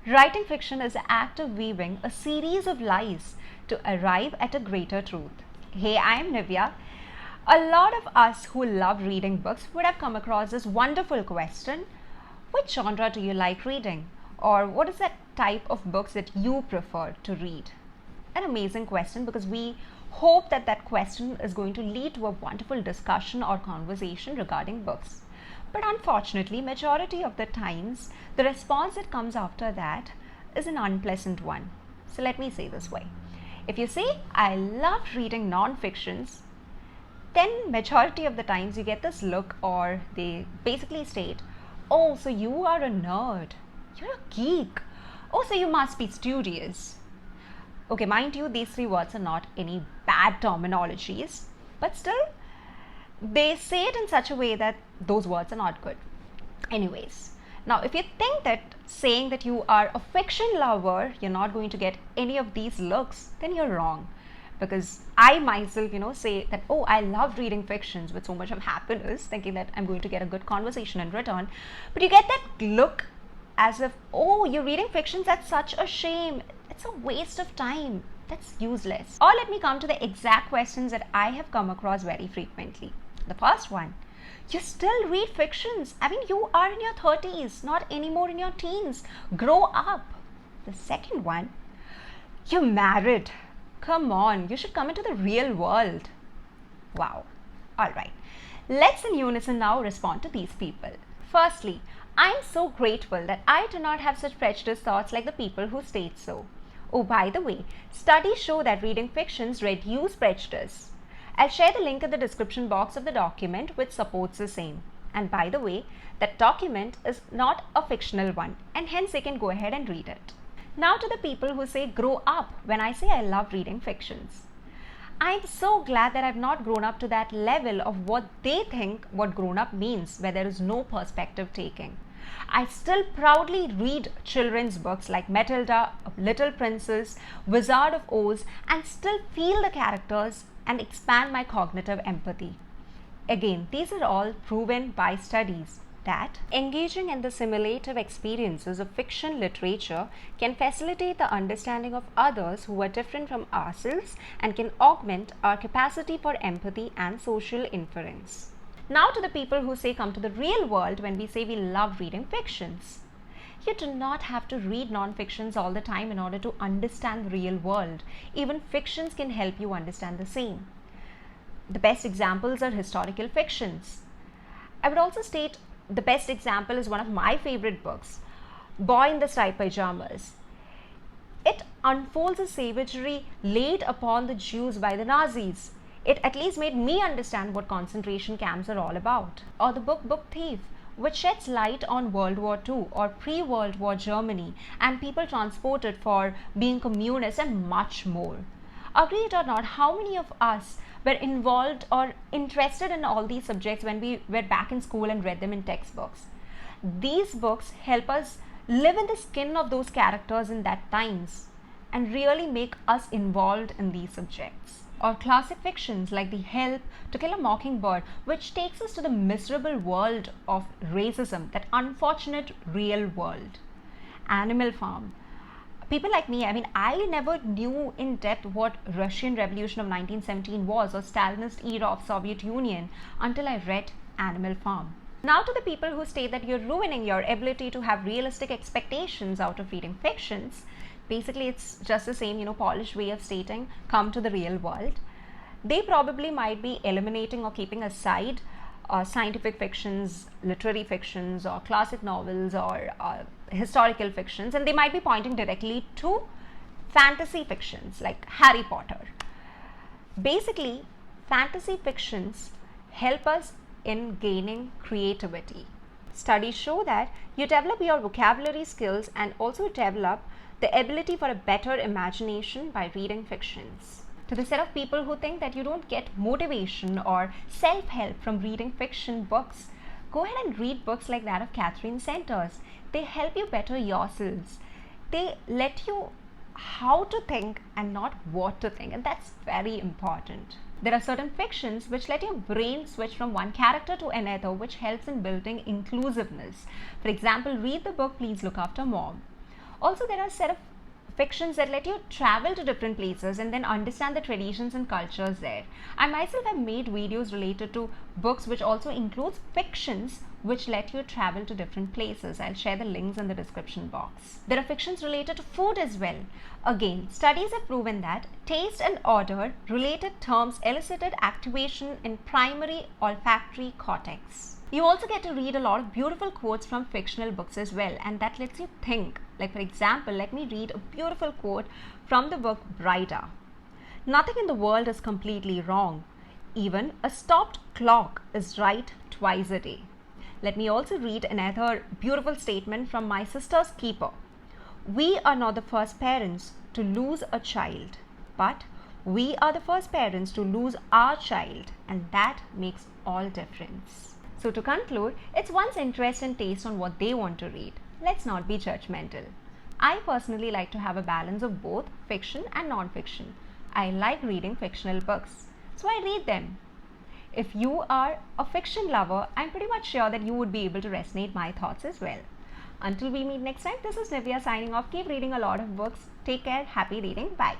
Writing fiction is the act of weaving a series of lies to arrive at a greater truth. Hey, I'm Nivya. A lot of us who love reading books would have come across this wonderful question: which genre do you like reading? Or what is that type of books that you prefer to read? An amazing question, because we hope that that question is going to lead to a wonderful discussion or conversation regarding books. But unfortunately, majority of the times, the response that comes after that is an unpleasant one. So let me say this way. If you say, I love reading non-fictions, then majority of the times you get this look, or they basically state, oh, so you are a nerd. You're a geek. Oh, so you must be studious. Okay, mind you, these three words are not any bad terminologies, but still, they say it in such a way that those words are not good. Anyways, now if you think that saying that you are a fiction lover, you're not going to get any of these looks, then you're wrong. Because I myself, say that, oh, I love reading fictions with so much of happiness, thinking that I'm going to get a good conversation in return. But you get that look as if, oh, you're reading fictions, that's such a shame. It's a waste of time. That's useless. Or let me come to the exact questions that I have come across very frequently. The first one, you still read fictions? I mean, you are in your 30s, not anymore in your teens. Grow up. The second one, you're married. Come on, you should come into the real world. Wow. All right. Let's in unison now respond to these people. Firstly, I'm so grateful that I do not have such prejudiced thoughts like the people who state so. Oh, by the way, studies show that reading fictions reduce prejudice. I'll share the link in the description box of the document which supports the same. And by the way, that document is not a fictional one, and hence they can go ahead and read it. Now to the people who say grow up when I say I love reading fictions. I'm so glad that I've not grown up to that level of what they think what grown up means, where there is no perspective taking. I still proudly read children's books like Matilda, Little Princess, Wizard of Oz, and still feel the characters and expand my cognitive empathy. Again, these are all proven by studies that engaging in the simulative experiences of fiction literature can facilitate the understanding of others who are different from ourselves and can augment our capacity for empathy and social inference. Now to the people who say come to the real world when we say we love reading fictions. You do not have to read non-fictions all the time in order to understand the real world. Even fictions can help you understand the same. The best examples are historical fictions. I would also state the best example is one of my favorite books, Boy in the Striped Pajamas. It unfolds the savagery laid upon the Jews by the Nazis. It at least made me understand what concentration camps are all about. Or the book Thief, which sheds light on World War II or pre-World War Germany and people transported for being communists and much more. Agree it or not, how many of us were involved or interested in all these subjects when we were back in school and read them in textbooks? These books help us live in the skin of those characters in that times and really make us involved in these subjects. Or classic fictions like The Help, To Kill a Mockingbird, which takes us to the miserable world of racism, that unfortunate real world. Animal Farm. People like me, I never knew in depth what Russian Revolution of 1917 was or Stalinist era of Soviet Union until I read Animal Farm. Now to the people who state that you're ruining your ability to have realistic expectations out of reading fictions. Basically, it's just the same, polished way of stating, come to the real world. They probably might be eliminating or keeping aside scientific fictions, literary fictions, or classic novels, or historical fictions, and they might be pointing directly to fantasy fictions like Harry Potter. Basically, fantasy fictions help us in gaining creativity. Studies show that you develop your vocabulary skills and also develop the ability for a better imagination by reading fictions. To the set of people who think that you don't get motivation or self-help from reading fiction books, go ahead and read books like that of Catherine Centers. They help you better yourselves. They let you how to think and not what to think, and that's very important. There are certain fictions which let your brain switch from one character to another, which helps in building inclusiveness. For example, read the book Please Look After Mom. Also, there are a set of fictions that let you travel to different places and then understand the traditions and cultures there. I myself have made videos related to books which also includes fictions which let you travel to different places. I'll share the links in the description box. There are fictions related to food as well. Again, studies have proven that taste and odor related terms elicited activation in primary olfactory cortex. You also get to read a lot of beautiful quotes from fictional books as well, and that lets you think. Like, for example, let me read a beautiful quote from the book Brida. Nothing in the world is completely wrong. Even a stopped clock is right twice a day. Let me also read another beautiful statement from My Sister's Keeper. We are not the first parents to lose a child, but we are the first parents to lose our child, and that makes all difference. So to conclude, it's one's interest and taste on what they want to read. Let's not be judgmental. I personally like to have a balance of both fiction and non-fiction. I like reading fictional books, so I read them. If you are a fiction lover, I'm pretty much sure that you would be able to resonate my thoughts as well. Until we meet next time, this is Nivya signing off. Keep reading a lot of books. Take care. Happy reading. Bye.